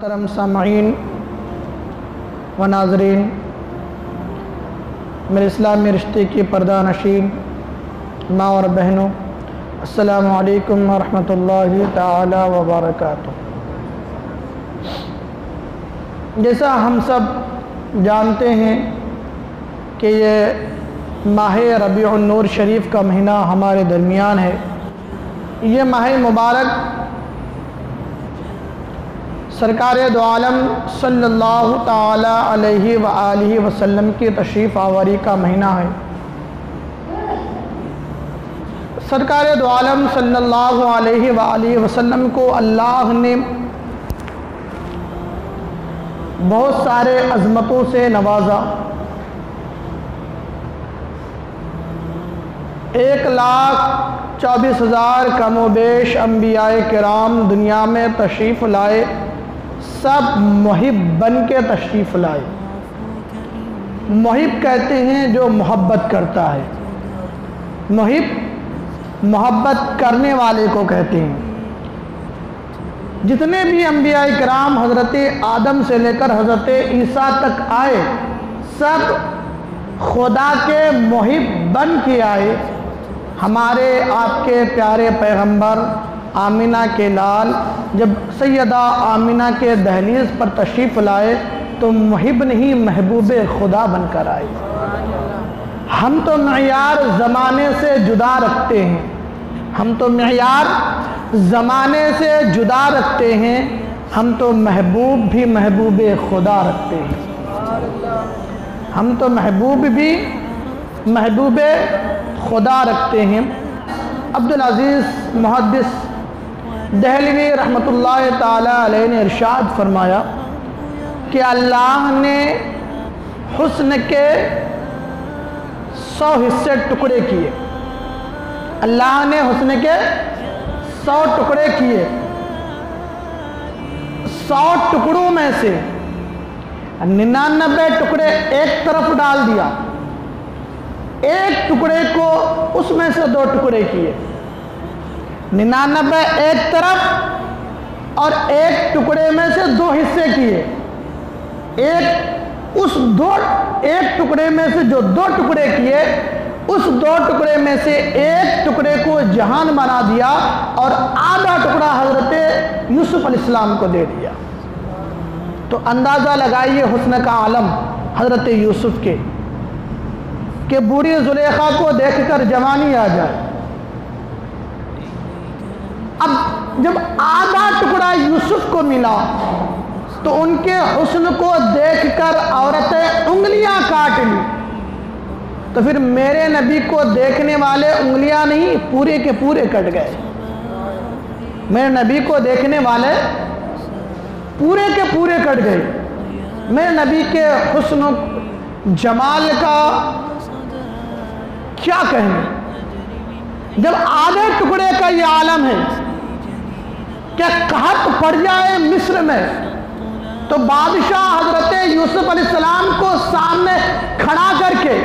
محترم سامعین و ناظرین، میرے اسلامی رشتے کی پردہ نشین ماں اور بہنوں، السلام علیکم ورحمۃ اللہ تعالی وبرکاتہ۔ جیسا ہم سب جانتے ہیں کہ یہ ماہ ربیع النور شریف کا مہینہ ہمارے درمیان ہے۔ یہ ماہ مبارک سرکار دو عالم صلی اللہ تعالی علیہ وآلہ وسلم کی تشریف آوری کا مہینہ ہے۔ سرکار دو عالم صلی اللہ علیہ وآلہ وسلم کو اللہ نے بہت سارے عظمتوں سے نوازا۔ 1,24,000 کم و بیش انبیاء کرام دنیا میں تشریف لائے، سب محب بن کے تشریف لائے۔ محب کہتے ہیں جو محبت کرتا ہے، محبت کرنے والے کو کہتے ہیں۔ جتنے بھی انبیاء کرام حضرت آدم سے لے کر حضرت عیسیٰ تک آئے، سب خدا کے محب بن کے آئے۔ ہمارے آپ کے پیارے پیغمبر آمینہ کے لال جب سیدہ آمینہ کے دہلیز پر تشریف لائے تو محب نہیں، محبوب خدا بن کر آئے۔ ہم تو معیار زمانے سے جدا رکھتے ہیں، ہم تو معیار زمانے سے جدا رکھتے ہیں، ہم تو محبوب بھی محبوب خدا رکھتے ہیں، ہم تو محبوب بھی محبوب خدا رکھتے ہیں۔ عبدالعزیز محدث دہلوی رحمۃ اللہ تعالی علیہ نے ارشاد فرمایا کہ اللہ نے حسن کے 100 حصے ٹکڑے کیے، اللہ نے حسن کے 100 ٹکڑے کیے۔ 100 ٹکڑوں میں سے 99 ٹکڑے ایک طرف ڈال دیا، ایک ٹکڑے کو اس میں سے 2 ٹکڑے کیے۔ 99 ایک طرف اور ایک ٹکڑے میں سے 2 حصے کیے۔ ایک ٹکڑے میں سے جو 2 ٹکڑے کیے، اس 2 ٹکڑے میں سے ایک ٹکڑے کو جہان بنا دیا اور آدھا ٹکڑا حضرت یوسف علیہ السلام کو دے دیا۔ تو اندازہ لگائیے حسن کا عالم حضرت یوسف کے، کہ بوڑھی زلیخا کو دیکھ کر جوانی آ جائے۔ اب جب آدھا ٹکڑا یوسف کو ملا تو ان کے حسن کو دیکھ کر عورتیں انگلیاں کاٹ لی، تو پھر میرے نبی کو دیکھنے والے انگلیاں نہیں پورے کے پورے کٹ گئے۔ میرے نبی کو دیکھنے والے پورے کے پورے کٹ گئے۔ میرے نبی کے حسن و جمال کا کیا کہنے؟ جب آدھے ٹکڑے کا یہ عالم ہے، کیا قحط پڑ جائے مصر میں تو بادشاہ حضرت یوسف علیہ السلام کو سامنے کھڑا کر کے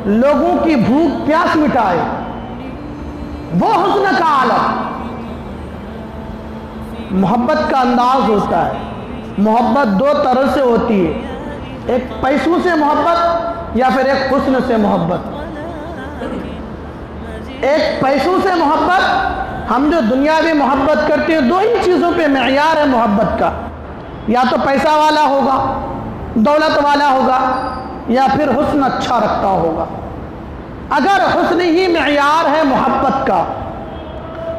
لوگوں کی بھوک پیاس مٹائے، وہ حسن کا عالم۔ محبت کا انداز ہوتا ہے، محبت 2 طرح سے ہوتی ہے، ایک پیسوں سے محبت یا پھر ایک حسن سے محبت۔ ایک پیسوں سے محبت، ہم جو دنیاوی محبت کرتے ہیں 2 ہی چیزوں پہ معیار ہے محبت کا، یا تو پیسہ والا ہوگا، دولت والا ہوگا، یا پھر حسن اچھا رکھتا ہوگا۔ اگر حسن ہی معیار ہے محبت کا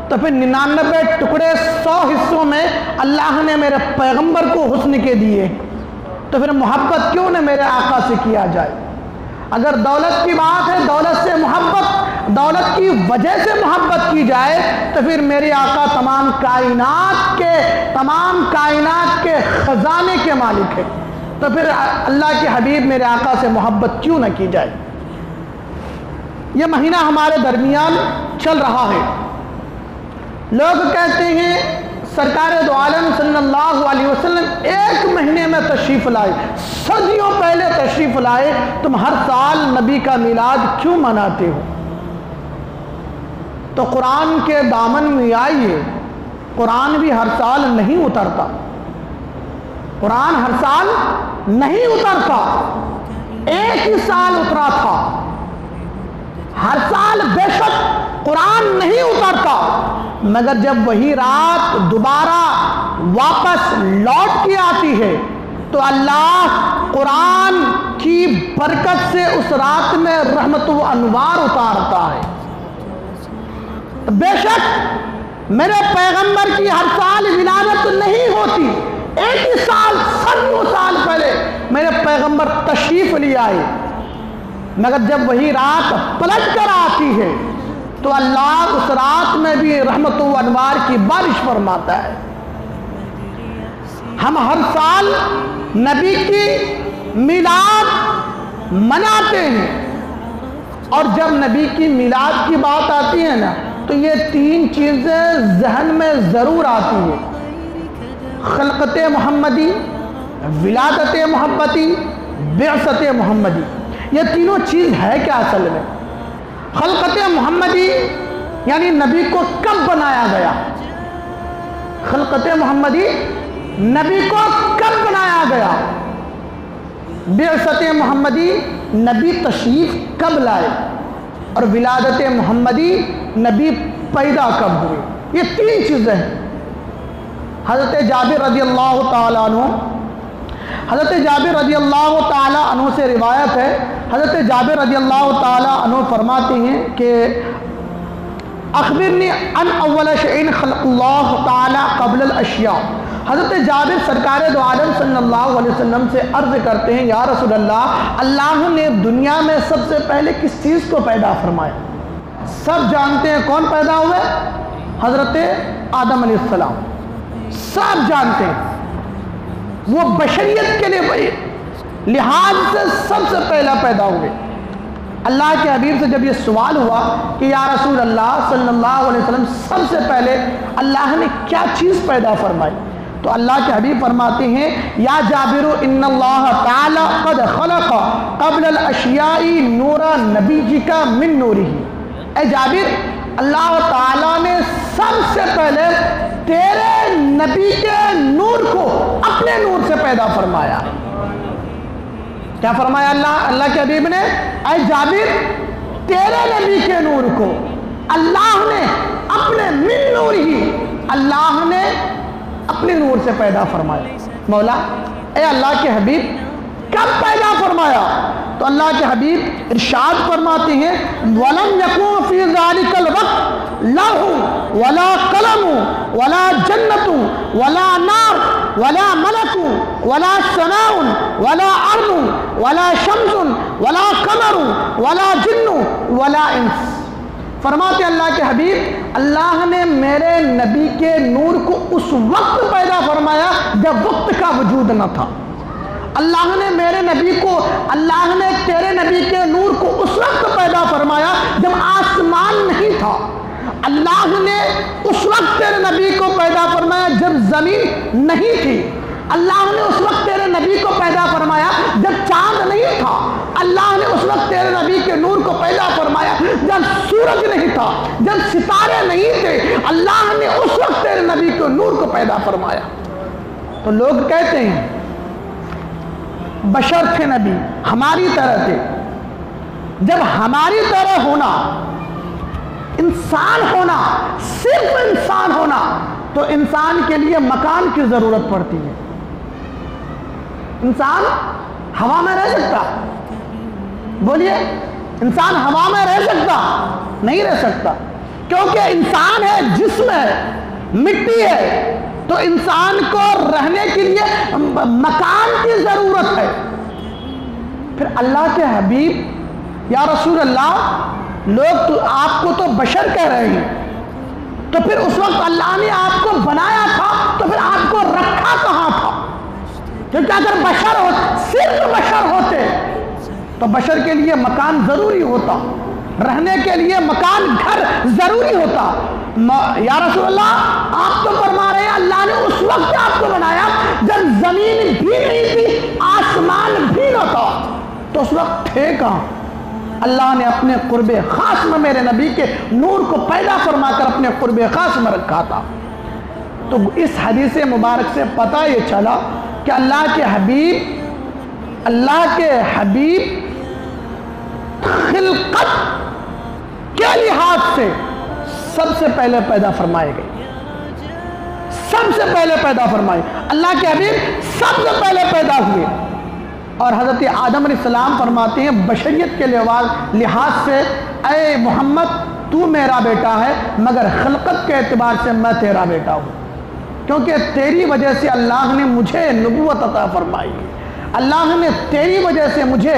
تو پھر 99 ٹکڑے 100 حصوں میں اللہ نے میرے پیغمبر کو حسن کے دیے، تو پھر محبت کیوں نہ میرے آقا سے کیا جائے؟ اگر دولت کی بات ہے، دولت سے محبت، دولت کی وجہ سے محبت کی جائے تو پھر میرے آقا تمام کائنات کے خزانے کے مالک ہے، تو پھر اللہ کے حبیب میرے آقا سے محبت کیوں نہ کی جائے؟ یہ مہینہ ہمارے درمیان چل رہا ہے۔ لوگ کہتے ہیں سرکار دو عالم صلی اللہ علیہ وسلم 1 مہینے میں تشریف لائے، صدیوں پہلے تشریف لائے، تم ہر سال نبی کا میلاد کیوں مناتے ہو؟ تو قرآن کے دامن میں آئیے، قرآن بھی ہر سال نہیں اترتا، قرآن ہر سال نہیں اترتا، ایک ہی سال اترا تھا۔ ہر سال بے شک قرآن نہیں اترتا، مگر جب وہی رات دوبارہ واپس لوٹ کے آتی ہے تو اللہ قرآن کی برکت سے اس رات میں رحمت و انوار اتارتا ہے۔ بے شک میرے پیغمبر کی ہر سال ولادت نہیں ہوتی، ایک ہی سال 100 سال پہلے میرے پیغمبر تشریف لے آئے، مگر جب وہی رات پلٹ کر آتی ہے تو اللہ اس رات میں بھی رحمت و انوار کی بارش فرماتا ہے۔ ہم ہر سال نبی کی میلاد مناتے ہیں، اور جب نبی کی میلاد کی بات آتی ہے نا تو یہ 3 چیزیں ذہن میں ضرور آتی ہیں: خلقت محمدی، ولادت محمدی، بعثت محمدی۔ یہ تینوں چیز ہے کیا اصل میں؟ خلقت محمدی یعنی نبی کو کب بنایا گیا؟ خلقت محمدی نبی کو کب بنایا گیا؟ بعثت محمدی نبی تشریف کب لائے؟ اور ولادت محمدی نبی پیدا کب ہوئے؟ یہ 3 چیزیں ہیں۔ حضرت جابر رضی اللہ تعالیٰ عنہ، حضرت جابر رضی اللہ تعالیٰ عنہ سے روایت ہے، حضرت جابر رضی اللہ تعالیٰ عنہ فرماتے ہیں کہ اخبرنی ان اول شیء خلق اللہ تعالیٰ قبل الاشیاء۔ حضرت جابر سرکار دو عالم صلی اللہ علیہ وسلم سے عرض کرتے ہیں، یا رسول اللہ، اللہ نے دنیا میں سب سے پہلے کس چیز کو پیدا فرمایا؟ سب جانتے ہیں کون پیدا ہوئے؟ حضرت آدم علیہ السلام، سب جانتے ہیں۔ وہ بشریت کے لیے لحاظ سے سب سے پہلا پیدا ہوئے۔ اللہ کے حبیب سے جب یہ سوال ہوا کہ یا رسول اللہ صلی اللہ علیہ وسلم، سب سے پہلے اللہ نے کیا چیز پیدا فرمائی؟ تو اللہ کے حبیب فرماتے ہیں، یا جابر ان اللہ تعالی قد خلق قبل الاشیاء نور نبیک من نورہ۔ اے جابر، اللہ تعالیٰ نے سب سے پہلے تیرے نبی کے نور کو اپنے نور سے پیدا فرمایا۔ کیا فرمایا اللہ کے حبیب نے؟ اے جابر، تیرے نبی کے نور کو اللہ نے اپنے من نور ہی، اللہ نے اپنے نور سے پیدا فرمایا۔ مولا، اے اللہ کے حبیب، کب پیدا فرمایا؟ تو اللہ کے حبیب ارشاد فرماتے ہیں، وَلَمْ يَكُنْ فِي ذَلِكَ الْوَقْتِ لَوْحٌ وَلَا قَلَمٌ وَلَا جَنَّةٌ وَلَا نَارٌ وَلَا مَلَكٌ وَلَا سَمَاءٌ وَلَا أَرْضٌ وَلَا شَمْسٌ وَلَا قَمَرٌ وَلَا جِنٌّ وَلَا إِنسٌ۔ فرماتے اللہ کے حبیب، اللہ نے میرے نبی کے نور کو اس وقت پیدا فرمایا جب وقت کا وجود نہ تھا۔ اللہ نے میرے نبی کو، اللہ نے تیرے نبی کے نور کو اس وقت پیدا فرمایا جب آسمان نہیں تھا۔ اللہ نے اس وقت تیرے نبی کو پیدا فرمایا جب زمین نہیں تھی۔ اللہ نے اس وقت تیرے نبی کو پیدا فرمایا جب چاند نہیں تھا۔ اللہ نے اس وقت تیرے نبی کے نور کو پیدا فرمایا جب سورج نہیں تھا، جب ستارے نہیں تھے۔ اللہ نے اس وقت تیرے نبی کے نور کو پیدا فرمایا۔ تو لوگ کہتے ہیں بشر تھے نبی، ہماری طرح تھے۔ جب ہماری طرح ہونا، انسان ہونا، صرف انسان ہونا، تو انسان کے لیے مکان کی ضرورت پڑتی ہے۔ انسان ہوا میں رہ سکتا؟ بولیے، انسان ہوا میں رہ سکتا؟ نہیں رہ سکتا، کیونکہ انسان ہے، جسم ہے، مٹی ہے، تو انسان کو رہنے کے لیے مکان کی ضرورت ہے۔ پھر اللہ کے حبیب، یا رسول اللہ، لوگ تو آپ کو تو بشر کہہ رہے ہیں، تو پھر اس وقت اللہ نے آپ کو بنایا تھا تو پھر آپ کو رکھا کہاں تھا؟ کیونکہ اگر بشر ہو، صرف بشر ہوتے تو بشر کے لیے مکان ضروری ہوتا، رہنے کے لیے مکان، گھر ضروری ہوتا۔ یا رسول اللہ، آپ تو فرما رہے ہیں اللہ نے اس وقت آپ کو بنایا جب زمین بھی نہیں تھی، آسمان بھی نہ تھا، تو اس وقت تھے کہاں؟ اللہ نے اپنے قرب خاص میں میرے نبی کے نور کو پیدا فرما کر اپنے قرب خاص میں رکھا تھا۔ تو اس حدیث مبارک سے پتہ یہ چلا کہ اللہ کے حبیب خلقت کے لحاظ سے سب سے پہلے پیدا فرمائے گئے، سب سے پہلے پیدا فرمائے، اللہ کے حبیب سب سے پہلے پیدا ہوئے۔ اور حضرت آدم علیہ السلام فرماتے ہیں بشریت کے لحاظ سے اے محمد تو میرا بیٹا ہے، مگر خلقت کے اعتبار سے میں تیرا بیٹا ہوں، کیونکہ تیری وجہ سے اللہ نے مجھے نبوت عطا فرمائی، اللہ نے تیری وجہ سے مجھے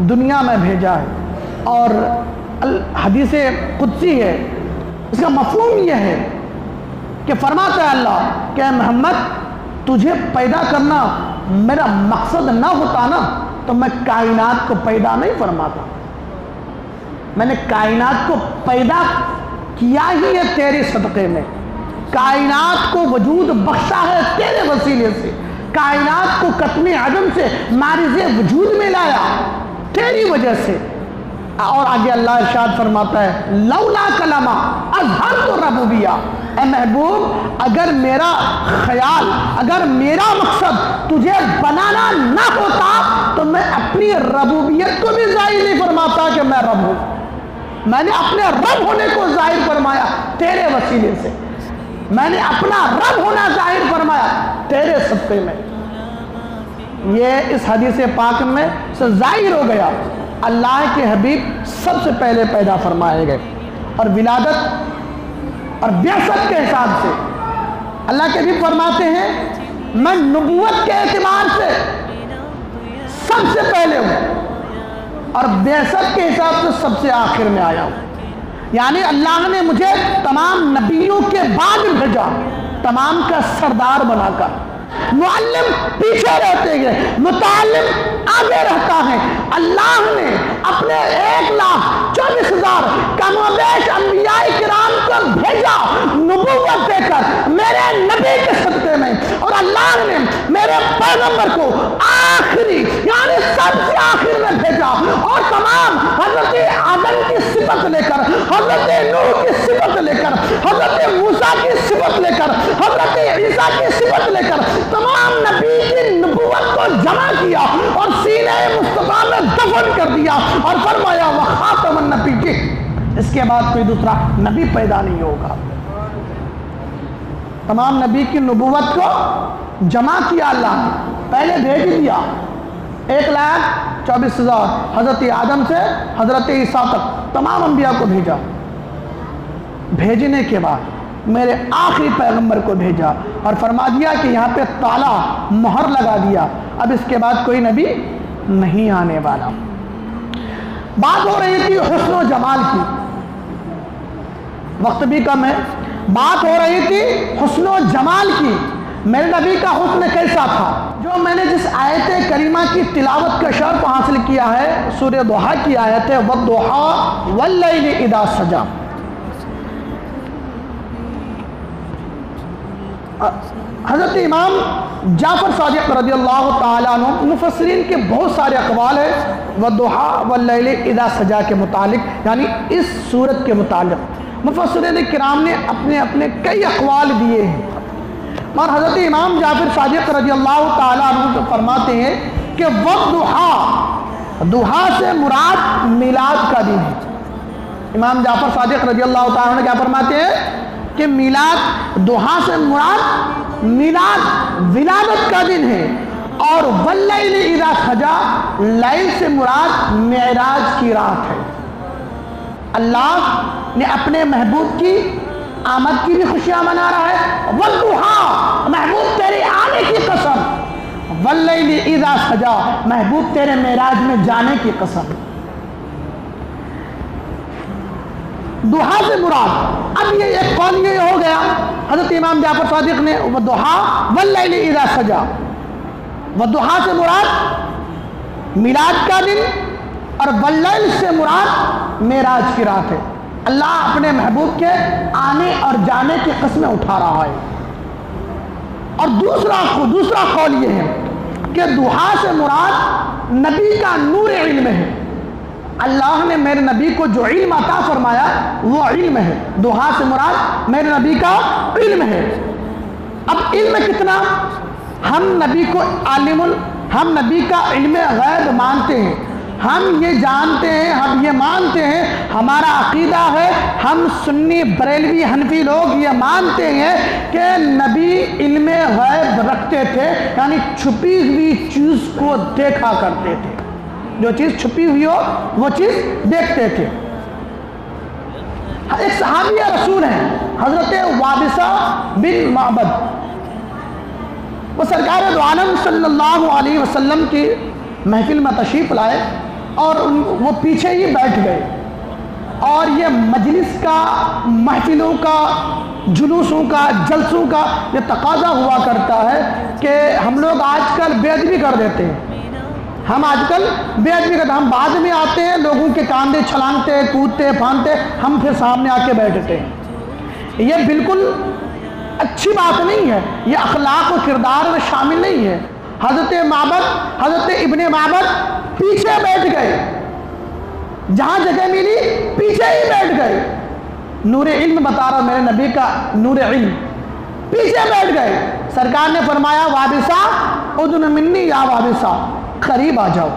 دنیا میں بھیجا ہے۔ اور حدیث قدسی ہے، اس کا مفہوم یہ ہے کہ فرماتا ہے اللہ کہ اے محمد تجھے پیدا کرنا میرا مقصد نہ ہوتا نا تو میں کائنات کو پیدا نہیں فرماتا، میں نے کائنات کو پیدا کیا ہی ہے تیرے صدقے میں، کائنات کو وجود بخشا ہے تیرے وسیلے سے، کائنات کو قطم عدم سے معرض وجود میں لایا تیری وجہ سے۔ اور آگے اللہ ارشاد فرماتا ہے لولا کلمہ اظہرت ربوبیہ، اے محبوب اگر میرا خیال، اگر میرا مقصد تجھے بنانا نہ ہوتا تو میں اپنی ربوبیت کو بھی ظاہر نہیں فرماتا کہ میں رب ہوں، میں نے اپنے رب ہونے کو ظاہر فرمایا تیرے وسیلے سے، میں نے اپنا رب ہونا ظاہر فرمایا تیرے صدقے میں۔ یہ اس حدیث پاک میں سے ظاہر ہو گیا اللہ کے حبیب سب سے پہلے پیدا فرمائے گئے۔ اور ولادت اور بعثت کے حساب سے اللہ کے حبیب فرماتے ہیں میں نبوت کے اعتبار سے سب سے پہلے ہوں اور بعثت کے حساب سے سب سے آخر میں آیا ہوں، یعنی اللہ نے مجھے تمام نبیوں کے بعد بھیجا، تمام کا سردار بنا کر۔ معلم پیچھے رہتے گئے، متعلم آگے رہتا ہے۔ اللہ نے اپنے 1,24,000 کم و بیش انبیاء کرام کو بھیجا نبوت دے کر میرے نبی کے صدقے میں، اور اللہ نے میرے پیغمبر کو آخری یعنی سب سے آخر میں بھیجا، اور تمام حضرت آدم کی صفت لے کر، حضرت نوح کی صفت لے کر، حضرت موسیٰ کی صفت لے کر، حضرت عیسیٰ کی صفت لے کر تمام نبی کی نبوت کو جمع کیا اور سینہ مصطفیٰ میں دفن کر دیا، اور فرمایا وخاتم النبیین، اس کے بعد کوئی دوسرا نبی پیدا نہیں ہوگا۔ تمام نبی کی نبوت کو جمع کیا اللہ نے، پہلے بھیج دیا 1,24,000 حضرت آدم سے حضرت عیسیٰ تک تمام انبیاء کو بھیجا، بھیجنے کے بعد میرے آخری پیغمبر کو بھیجا اور فرما دیا کہ یہاں پہ تالا مہر لگا دیا، اب اس کے بعد کوئی نبی نہیں آنے والا۔ بات ہو رہی تھی حسن و جمال کی، وقت بھی کم ہے، بات ہو رہی تھی حسن و جمال کی، میرے نبی کا حسن کیسا تھا؟ جو میں نے جس آیت کریمہ کی تلاوت کا شرف حاصل کیا ہے سورہ ضحیٰ کی آیت ہے وَالضُّحَىٰ وَاللَّيْلِ إِذَا سَجَىٰ۔ حضرت امام جعفر صادق رضی اللہ تعالیٰ عنہ، مفسرین کے بہت سارے اقوال ہیں وَالضُّحَىٰ وَاللَّيْلِ إِذَا سَجَىٰ کے متعلق، یعنی اس سورت کے متعلق مفسرین کرام نے اپنے کئی اقوال دیے ہیں، اور حضرت امام جعفر صادق رضی اللہ تعالیٰ عنہ فرماتے ہیں کہ وَالضُّحَىٰ، ضحیٰ سے مراد میلاد کا دن ہے۔ امام جعفر صادق رضی اللہ تعالیٰ عنہ کیا فرماتے ہیں کہ میلاد، ضحیٰ سے مراد میلاد ولادت کا دن ہے، اور وَاللَّيْلِ إِذَا سَجَىٰ، لیل سے مراد معراج کی رات ہے۔ اللہ نے اپنے محبوب کی آمد کی بھی خوشیاں منا رہا ہے، وَالضُّحَىٰ، محبوب تیرے آنے کی قسم، وَاللَّيْلِ إِذَا سَجَىٰ، محبوب تیرے معراج میں جانے کی قسم۔ ضحیٰ سے مراد، اب یہ ایک قول یہ ہو گیا حضرت امام جعفر صادق نے وَالضُّحَىٰ وَاللَّيْلِ إِذَا سَجَىٰ، وَالضُّحَىٰ سے مراد میلاد کا دن، اور واللیل سے مراد معراج کی رات ہے۔ اللہ اپنے محبوب کے آنے اور جانے کی قسمیں اٹھا رہا ہے۔ اور دوسرا قول یہ ہے کہ ضحیٰ سے مراد نبی کا نور علم ہے، اللہ نے میرے نبی کو جو علم عطا فرمایا وہ علم ہے، ضحیٰ سے مراد میرے نبی کا علم ہے۔ اب علم کتنا؟ ہم نبی کو ہم نبی کا علم غیب مانتے ہیں، ہم یہ جانتے ہیں، ہم یہ مانتے ہیں، ہمارا عقیدہ ہے، ہم سنی بریلوی حنفی لوگ یہ مانتے ہیں کہ نبی علم غیب رکھتے تھے، یعنی چھپی ہوئی چیز کو دیکھا کرتے تھے، جو چیز چھپی ہوئی ہو وہ چیز دیکھتے تھے۔ ایک صحابی رسول ہیں حضرت وابصہ بن معبد، وہ سرکار دو عالم صلی اللہ علیہ وسلم کی محفل میں تشریف لائے اور وہ پیچھے ہی بیٹھ گئے، اور یہ مجلس کا، محفلوں کا، جلوسوں کا، جلسوں کا یہ تقاضا ہوا کرتا ہے کہ ہم لوگ آج کل بے ادبی کر دیتے ہیں، ہم آج کل بے ادبی کرتے ہیں، ہم بعد میں آتے ہیں، لوگوں کے کاندھے چھلانگتے، کودتے پھاندتے، ہم پھر سامنے آ کے بیٹھتے ہیں۔ یہ بالکل اچھی بات نہیں ہے، یہ اخلاق و کردار میں شامل نہیں ہے۔ حضرت ابن معبد پیچھے بیٹھ گئے، جہاں جگہ ملی پیچھے ہی بیٹھ گئے۔ نور علم بتا رہا میرے نبی کا نور علم، پیچھے بیٹھ گئے۔ سرکار نے فرمایا وابصہ ادن منی یا وابصہ، قریب آ جاؤ۔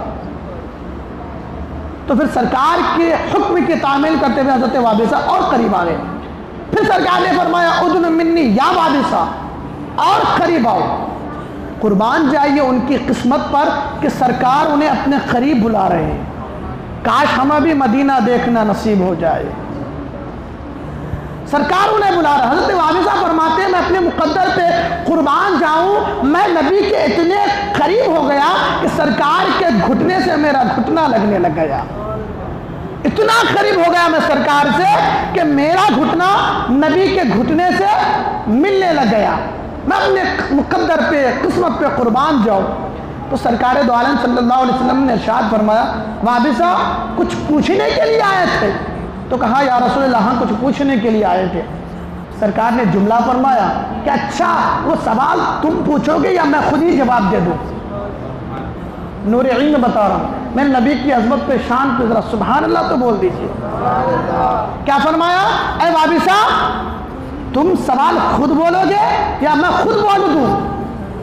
تو پھر سرکار کے حکم کی تعمیل کرتے ہوئے حضرت وابصہ اور قریب آ گئے۔ پھر سرکار نے فرمایا ادن منی یا وابصہ، اور قریب آؤ۔ قربان جائیے ان کی قسمت پر کہ سرکار انہیں اپنے قریب بلا رہے ہیں، کاش ہمیں بھی مدینہ دیکھنا نصیب ہو جائے۔ سرکار انہیں بلا رہا ہے۔ حضرت وابصہ فرماتے ہیں میں اپنے مقدر پہ قربان جاؤں، میں نبی کے اتنے قریب ہو گیا کہ سرکار کے گھٹنے سے میرا گھٹنا لگنے لگ گیا، اتنا قریب ہو گیا میں سرکار سے کہ میرا گھٹنا نبی کے گھٹنے سے ملنے لگ گیا، میں اپنے مقدر پہ، قسمت پہ قربان جاؤں۔ تو سرکار دو عالم صلی اللہ علیہ وسلم نے ارشاد فرمایا وابصہ کچھ پوچھنے کے لیے آئے تھے؟ تو کہا یا رسول اللہ ہاں کچھ پوچھنے کے لیے آئے تھے۔ سرکار نے جملہ فرمایا کہ اچھا وہ سوال تم پوچھو گے یا میں خود ہی جواب دے دوں؟ نور علم بتا رہا ہوں، میں نبی کی عظمت پہ، شان پہ ذرا سبحان اللہ تو بول دیجئے۔ کیا فرمایا اے وابصہ تم سوال خود بولو گے یا میں خود بول دوں؟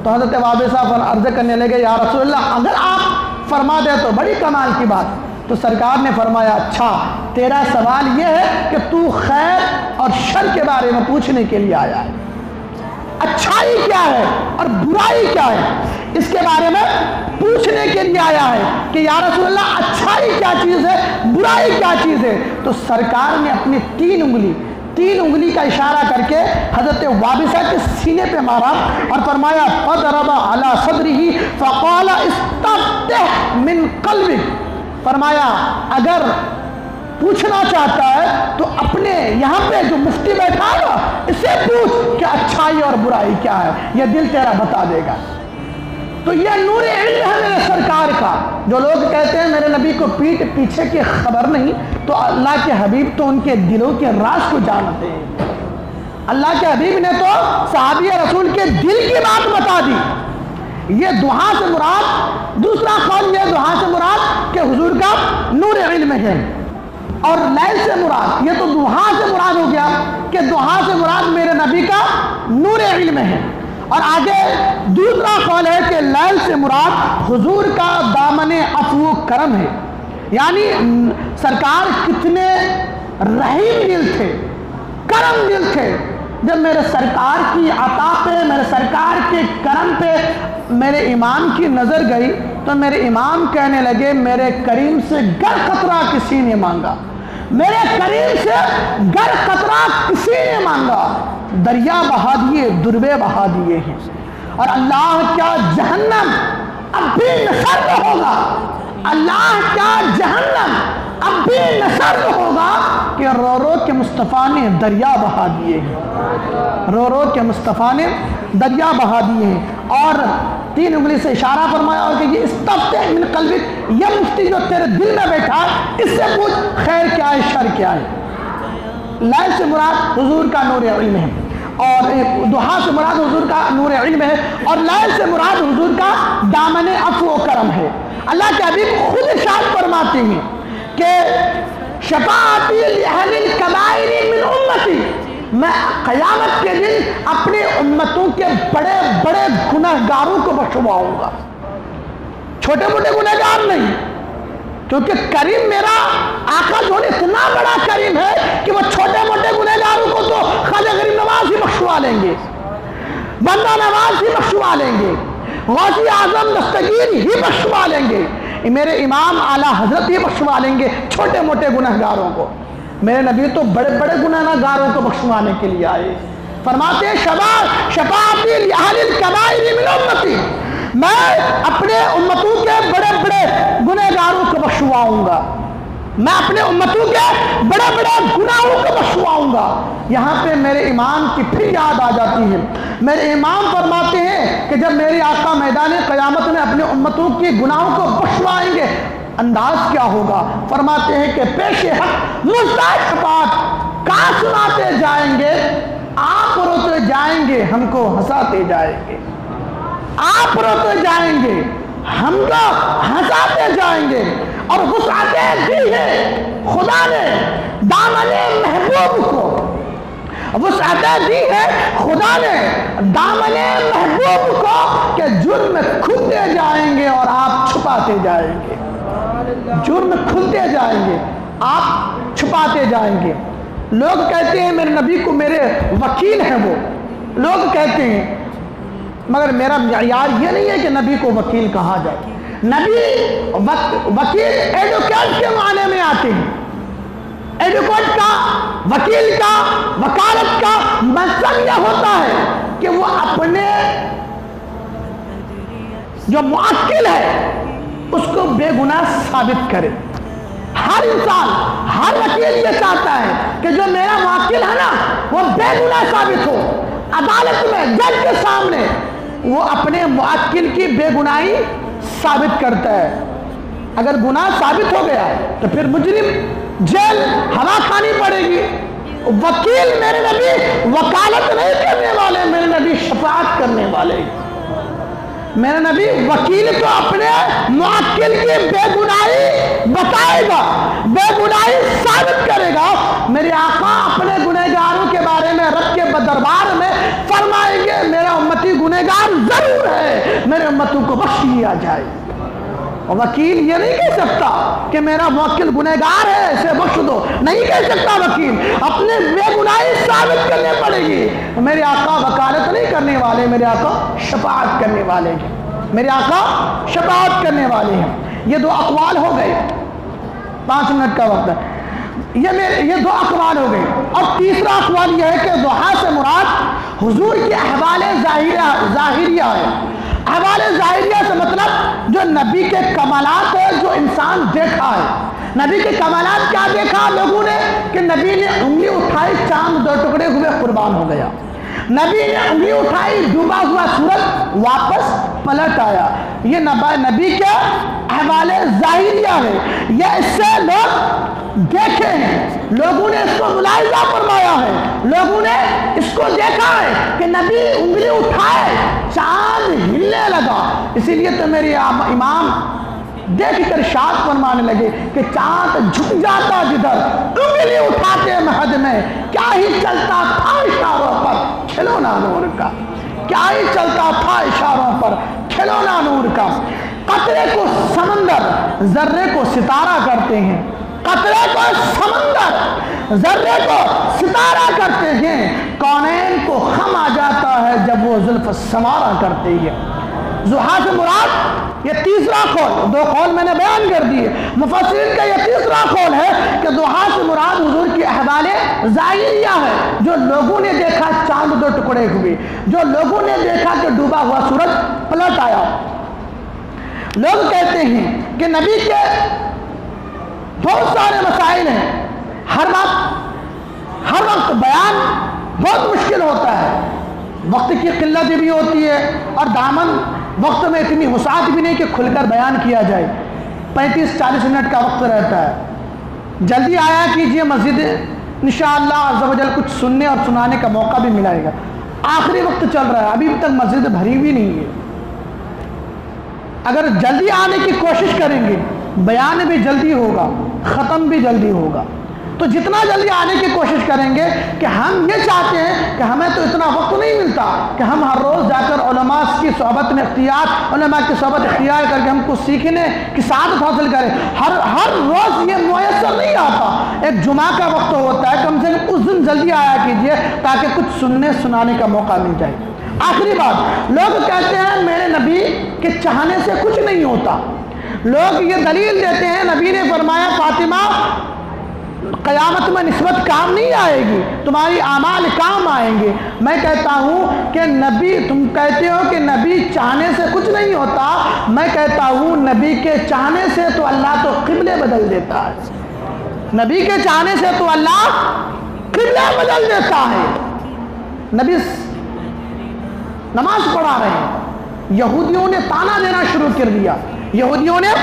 تو حضرت وابصہ عرض کرنے لگے یا رسول اللہ اگر آپ فرما دے تو بڑی کمال کی بات۔ تو سرکار نے فرمایا اچھا تیرا سوال یہ ہے کہ تو خیر اور شر کے بارے میں پوچھنے کے لیے آیا ہے، اچھائی کیا ہے اور برائی کیا ہے اس کے بارے میں پوچھنے کے لیے آیا ہے کہ یا رسول اللہ اچھائی کیا چیز ہے، برائی کیا چیز ہے۔ تو سرکار نے اپنی تین انگلی کا اشارہ کر کے حضرت وابصہ کے سینے پہ مارا اور فرمایا فضرب علی صدرہ فقال استفتح من قلبک، فرمایا اگر پوچھنا چاہتا ہے تو اپنے یہاں پہ جو مفتی بیٹھا ہے نا اس سے پوچھ کہ اچھائی اور برائی کیا ہے، یہ دل تیرا بتا دے گا۔ تو یہ نور علم ہے میرے سرکار کا۔ جو لوگ کہتے ہیں میرے نبی کو پیٹھ پیچھے کی خبر نہیں، تو اللہ کے حبیب تو ان کے دلوں کے راز کو جانتے ہیں۔ اللہ کے حبیب نے تو صحابی رسول کے دل کی بات بتا دی۔ یہ دعا سے مراد، دوسرا قول یہ دعا سے مراد کہ حضور کا نور علم ہے، اور لیل سے مراد یہ تو دعا سے مراد ہو گیا کہ دعا سے مراد میرے نبی کا نور علم ہے۔ اور آگے دوسرا قول ہے کہ لیل سے مراد حضور کا دامن عفو و کرم ہے، یعنی سرکار کتنے رحیم دل تھے، کرم دل تھے۔ جب میرے سرکار کی عطا پہ، میرے سرکار کے کرم پہ میرے امام کی نظر گئی تو میرے امام کہنے لگے میرے کریم سے گر قطرہ کسی نے مانگا، میرے کریم سے گر قطرہ کسی نے مانگا، دریا بہا دیے، دربے بہا دیے ہیں۔ اور اللہ کیا جہنم اب بھی نصر ہوگا، اللہ کیا جہنم اب بھی نصر ہوگا کہ رو رو کے مصطفیٰ نے دریا بہا دیے ہیں، رو رو کے مصطفیٰ نے دریا بہا دیے ہیں۔ اور تین انگلی سے اشارہ فرمایا اور کہ یہ استفتح من قلبک، یہ مفتی جو تیرے دل میں بیٹھا اس سے پوچھ خیر کیا ہے شر کیا ہے۔ لیل سے مراد حضور کا نور علم ہے، اور دعا سے مراد حضور کا نور علم ہے، اور لیل سے مراد حضور کا دامن عفو و کرم ہے۔ اللہ کے حبیب خود ارشاد فرماتے ہیں کہ شفاعتی لأہل الکبائر من امتی، میں قیامت کے دن اپنی امتوں کے بڑے بڑے گنہگاروں کو بخشواؤں گا، چھوٹے موٹے گنہگار نہیں، کیونکہ کریم میرا آقا جو اتنا بڑا کریم ہے کہ وہ چھوٹے موٹے گنہگاروں کو تو خواجہ غریب نواز ہی بخشوا لیں گے، بندہ نواز ہی بخشوا لیں گے، غوث اعظم دستگیر ہی بخشوا لیں گے، میرے امام اعلیٰ حضرت ہی بخشوا لیں گے چھوٹے موٹے گنہگاروں کو۔ میرے نبی تو بڑے بڑے گنہگاروں کو بخشوانے کے لیے آئے، فرماتے ہیں شفاعتی لأہل الکبائر من امتی، میں اپنے امتوں کے بڑے بڑے گنہگاروں کو بخشواؤں گا، میں اپنے امتوں کے بڑے بڑے گناہوں کو بخشواؤں گا۔ یہاں پہ میرے امام کی پھر یاد آ جاتی ہے، میرے امام فرماتے ہیں کہ جب میرے آقا میدان قیامت میں اپنے امتوں کے گناہوں کو بخشوائیں گے انداز کیا ہوگا؟ فرماتے ہیں کہ پیش حق مزدائے شفاعت کہاں سناتے جائیں گے، آپ روتے جائیں گے ہم کو ہنساتے جائیں گے، آپ روتے جائیں گے ہم کو ہنساتے جائیں گے، اور وسعتیں دی ہے خدا نے دامن محبوب کو، وسعتیں دی ہے خدا نے دامن محبوب کو کہ جرم کھلتے جائیں گے اور آپ چھپاتے جائیں گے، جرم کھلتے جائیں گے آپ چھپاتے جائیں گے۔ لوگ کہتے ہیں میرے نبی کو میرے وکیل ہیں، وہ لوگ کہتے ہیں، مگر میرا معیار یہ نہیں ہے کہ نبی کو وکیل کہا جائے۔ نبی وکیل ایڈوکیٹ کے معنی میں آتے ہیں، ایڈوکیٹ کا، وکیل کا، وکالت کا مقصد یہ ہوتا ہے کہ وہ اپنے جو موکل ہے اس کو بے گناہ ثابت کرے۔ ہر انسان، ہر وکیل یہ چاہتا ہے کہ جو میرا موکل ہے نا وہ بے گناہ ثابت ہو، عدالت میں جج کے سامنے وہ اپنے موکل کی بے گناہی ثابت کرتا ہے۔ اگر گناہ ثابت ہو گیا تو پھر مجرم جیل ہوا کھانی پڑے گی۔ وکیل میرے نبی وکالت نہیں کرنے والے، میرے نبی شفاعت کرنے والے۔ میرے نبی وکیل کو اپنے موکل کی بے گناہی بتائے گا، بے گناہی ثابت کرے گا۔ میرے آقا اپنے گنہگاروں کے بارے میں رب کے دربار میں فرمائیں گے میرا امتی گنہگار ضرور ہے، میرے امتوں کو بخش لیا جائے۔ وکیل یہ نہیں کہہ سکتا کہ میرا موکل گنہگار ہے اسے بخش دو، نہیں کہہ سکتا وکیل، اپنے بے گناہی ثابت کرنے پڑے گی۔ میرے آقا وکالت نہیں کرنے والے، میرے آقا شفاعت کرنے والے ہیں، میرے آقا شفاعت کرنے والے ہیں۔ یہ دو اقوال ہو گئے، 5 منٹ کا وقت ہے، یہ دو اقوال ہو گئے۔ اور تیسرا اقوال یہ ہے کہ ضحیٰ سے مراد حضور کی احوال ظاہریہ ہے۔ احوال ظاہریہ سے مطلب جو نبی کے کمالات ہے جو انسان دیکھا ہے۔ نبی کے کمالات کیا دیکھا لوگوں نے کہ نبی نے انگلی اٹھائی چاند 2 ٹکڑے ہوئے قربان ہو گیا، نبی نے انگلی اٹھائی ڈوبا ہوا سورج واپس پلٹ آیا۔ یہ نبی کے احوال ظاہریہ ہے، یہ اس سے لوگ دیکھے ہیں، لوگوں نے اس کو ملاحظہ فرمایا ہے، لوگوں نے اس کو دیکھا ہے کہ نبی انگلی اٹھائے چاند ہلنے لگا۔ اسی لیے تو میرے امام دیکھ کر ارشاد فرمانے لگے کہ چاند جھک جاتا جدھر انگلی اٹھاتے مہد میں، کیا ہی چلتا تھا اشاروں پر کھلونا نور کا، کیا ہی چلتا تھا اشاروں پر کھلونا نور کا۔ قطرے کو سمندر، ذرے کو ستارہ کرتے ہیں، قطرے کو سمندر، ذرے کو ستارہ کرتے ہیں، کونین کو خم آ جاتا ہے جب وہ زلف سنوارا کرتے ہیں۔ ضحیٰ سے مراد یہ تیسرا قول، 2 قول میں نے بیان کر دیے، مفسرین کا یہ تیسرا قول ہے کہ ضحیٰ سے مراد حضور کی احوال ظاہریہ ہے، جو لوگوں نے دیکھا چاند 2 ٹکڑے ہوئے، جو لوگوں نے دیکھا کہ ڈوبا ہوا سورج پلٹ آیا۔ لوگ کہتے ہیں کہ نبی کے بہت سارے مسائل ہیں، ہر وقت بیان بہت مشکل ہوتا ہے، وقت کی قلت بھی ہوتی ہے اور دامن وقت میں اتنی وسعت بھی نہیں کہ کھل کر بیان کیا جائے، 35-40 منٹ کا وقت رہتا ہے۔ جلدی آیا کیجئے مسجد، انشاءاللہ عز و جل کچھ سننے اور سنانے کا موقع بھی ملائے گا۔ آخری وقت چل رہا ہے، ابھی تک مسجد بھری بھی نہیں ہے۔ اگر جلدی آنے کی کوشش کریں گے بیان بھی جلدی ہوگا، ختم بھی جلدی ہوگا۔ تو جتنا جلدی آنے کی کوشش کریں گے کہ ہم یہ چاہتے ہیں کہ ہمیں تو اتنا وقت نہیں ملتا کہ ہم ہر روز جا کر علماء کی صحبت میں علماء کی صحبت اختیار کر کے ہم کو سیکھنے کی سعادت حاصل کریں. ہر روز یہ میسر نہیں آتا. ایک جمعہ کا وقت ہوتا ہے, کم سے کم اس دن جلدی آیا کیجئے تاکہ کچھ سننے سنانے کا موقع مل جائے. آخری بات, لوگ کہتے ہیں میرے نبی کے چاہنے سے کچھ نہیں ہوتا. لوگ یہ دلیل دیتے ہیں, نبی نے فرمایا فاطمہ قیامت میں نسبت کام نہیں آئے گی, تمہاری اعمال کام آئیں گے. میں کہتا ہوں کہ نبی, تم کہتے ہو کہ نبی چاہنے سے کچھ نہیں ہوتا, میں کہتا ہوں نبی کے چاہنے سے تو اللہ تو قبلے بدل دیتا ہے. نبی کے چاہنے سے تو اللہ قبلے بدل دیتا ہے. نبی نماز پڑھا رہے ہیں, یہودیوں نے تانا دینا شروع کر دیا. یہودیوں نے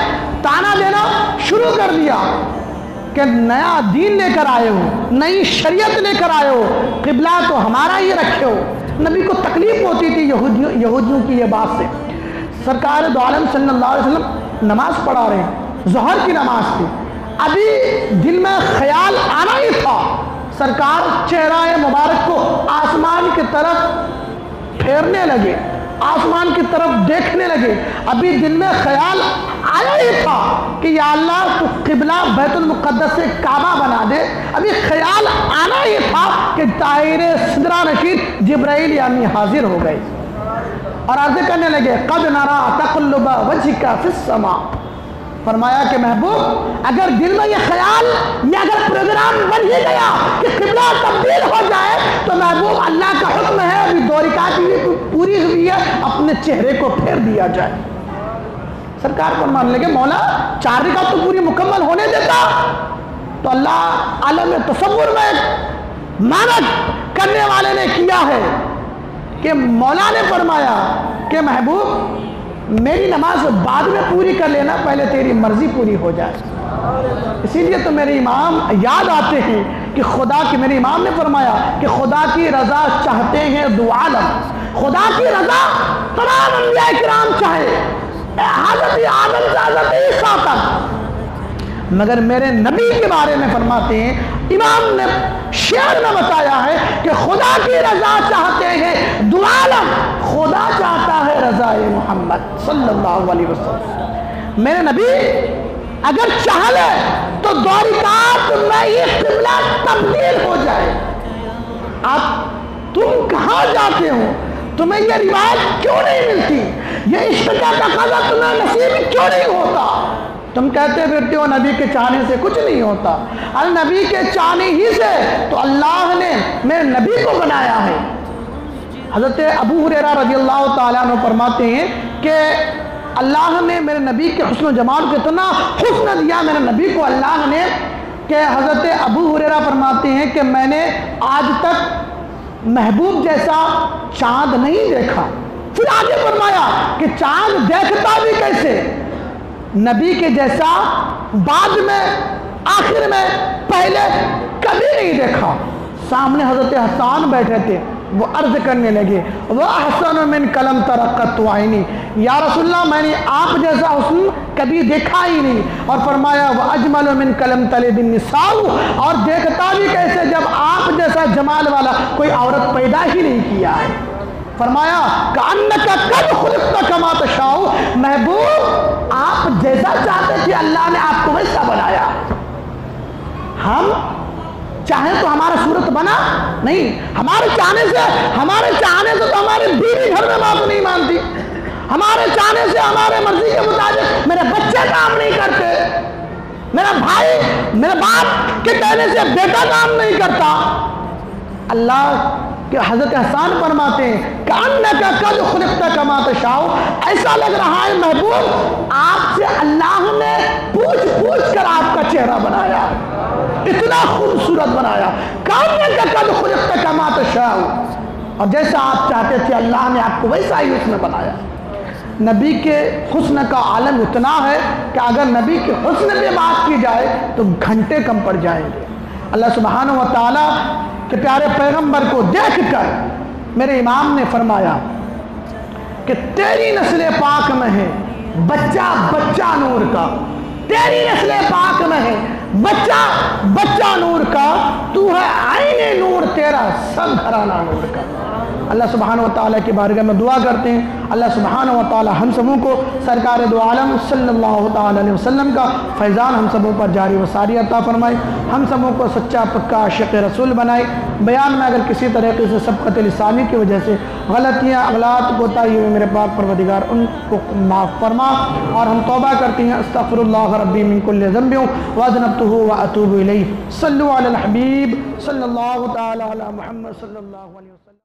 تانا دینا شروع کر دیا کہ نیا دین لے کر آئے ہو, نئی شریعت لے کر آئے ہو, قبلہ تو ہمارا ہی رکھے ہو. نبی کو تکلیف ہوتی تھی یہودیوں کی یہ بات سے. سرکار دو عالم صلی اللہ علیہ وسلم نماز پڑھا رہے ہیں, ظہر کی نماز تھی. ابھی دل میں خیال آنا ہی تھا, سرکار چہرہ مبارک کو آسمان کی طرف پھیرنے لگے, آسمان کی طرف دیکھنے لگے. ابھی دل میں خیال آیا ہی تھا کہ یا اللہ تو قبلہ بیت المقدس سے کعبہ بنا دے. ابھی خیال آنا ہی تھا کہ طاہر سدرہ نشین جبرائیل یعنی حاضر ہو گئے اور عرض کرنے لگے قد نرا تقلب وجهک فی السماء. فرمایا کہ محبوب اگر دل میں یہ خیال یا اگر پروگرام بن ہی گیا کہ قبلہ تبدیل ہو جائے تو محبوب اللہ کا حکم ہے, ابھی 2 رکعت پوری ہوئی ہے, اپنے چہرے کو پھیر دیا جائے. سرکار فرمانے لگے مولا 4 رکعت تو پوری مکمل ہونے دیتا. تو اللہ عالم تصور میں معنی کرنے والے نے کیا ہے کہ مولا نے فرمایا کہ محبوب میری نماز بعد میں پوری کر لینا, پہلے تیری مرضی پوری ہو جائے. اسی لیے تو میرے امام یاد آتے ہیں کہ خدا کی, میرے امام نے فرمایا کہ خدا کی رضا چاہتے ہیں دو عالم. خدا کی رضا تمام انبیاء کرام چاہے, حضرت آدم سے حضرت عیسیٰ تک, مگر میرے نبی کے بارے میں فرماتے ہیں, امام نے شعر میں بتایا ہے کہ خدا کی رضا چاہتے ہیں دو عالم, خدا چاہتا ہے رضا محمد صلی اللہ علیہ وسلم. میرے نبی اگر چاہ لے تو 2 رکعت میں یہ قبلہ تبدیل ہو جائے. اب تم کہاں جاتے ہو, تمہیں یہ روایت کیوں نہیں ملتی, یہ عشق کا تقاضا تمہیں نصیب کیوں نہیں ہوتا؟ تم کہتے پھرتے ہو نبی کے چاہنے سے کچھ نہیں ہوتا. نبی کے چاہنے ہی سے تو اللہ نے میرے نبی کو بنایا ہے. حضرت ابو ہریرہ رضی اللہ تعالیٰ عنہ فرماتے ہیں کہ اللہ نے میرے نبی کے حسن و جمال کو اتنا حسن دیا میرے نبی کو اللہ نے, کہ حضرت ابو ہریرہ فرماتے ہیں کہ میں نے آج تک محبوب جیسا چاند نہیں دیکھا. پھر آگے فرمایا کہ چاند دیکھتا بھی کیسے, نبی کے جیسا بعد میں آخر میں پہلے کبھی نہیں دیکھا. سامنے حضرت حسان بیٹھے تھے, وہ عرض کرنے لگے وَأَحْسَنُ مِنْ قَلَمْ تَرَقَّتْ عَيْنِي, یا رسول اللہ میں نے آپ جیسا حسن کبھی دیکھا ہی نہیں. اور فرمایا وَأَجْمَلُ مِنْ قَلَمْ تَلِدِ النِّسَاءُ, اور دیکھتا بھی کیسے جب آپ جیسا جمال والا کوئی عورت پیدا ہی نہیں کیا ہے. فرمایا کَأَنَّكَ قَدْ خُلِقْتَ كَمَا تَشَاءُ, محبوب آپ جیسا چاہتے تھے اللہ نے آپ کو ویسا بنایا. ہم چاہیں تو ہمارا صورت بنا نہیں, ہمارے چاہنے سے تو ہماری بیوی گھر میں بات نہیں مانتی, ہمارے چاہنے سے ہمارے مرضی کے مطابق میرے بچے کام نہیں کرتے, میرا بھائی میرے باپ کے کہنے سے بیٹا کام نہیں کرتا. اللہ کہ حضرت حسان فرماتے ہیں کَأَنَّكَ قَدْ خُلِقْتَ كَمَا تَشَاءُ, ایسا لگ رہا ہے محبوب آپ سے اللہ نے پوچھ کر آپ کا چہرہ بنایا, اتنا خوبصورت بنایا. کَأَنَّكَ قَدْ خُلِقْتَ كَمَا تَشَاءُ, اور جیسا آپ چاہتے تھے اللہ نے آپ کو ویسا ہی اس نے بنایا. نبی کے حسن کا عالم اتنا ہے کہ اگر نبی کے حسن پہ بات کی جائے تو گھنٹے کم پڑ جائیں گے. اللہ سبحانہ و تعالیٰ کہ پیارے پیغمبر کو دیکھ کر میرے امام نے فرمایا کہ تیری نسل پاک میں ہے بچہ نور کا, تیری نسل پاک میں ہے بچہ بچہ نور کا، تو ہے عین نور، تیرا سب گھرانہ نور کا۔ اللہ سبحانہ وتعالیٰ کی بارگاہ میں دعا کرتے ہیں، اللہ سبحانہ وتعالیٰ ہم سبوں کو سرکار دو عالم صلی اللہ تعالیٰ علیہ وسلم کا فیضان ہم سبوں پر جاری و ساری عطا فرمائے، ہم سبوں کو سچا پکا عاشق رسول بنائے۔ بیان میں اگر کسی طریقے سے سبقت لسانی کی وجہ سے غلطیاں، اغلاط، کوتاہی ہوئی، میرے پاک پروردگار ان کو معاف فرما، اور ہم توبہ کرتے ہیں، استغفر اللہ ربی من کل ذنب واذنبتہ واتوب الیہ۔ صلوا علی الحبیب صلی اللہ تعالیٰ علی محمد صلی اللہ علیہ وسلم۔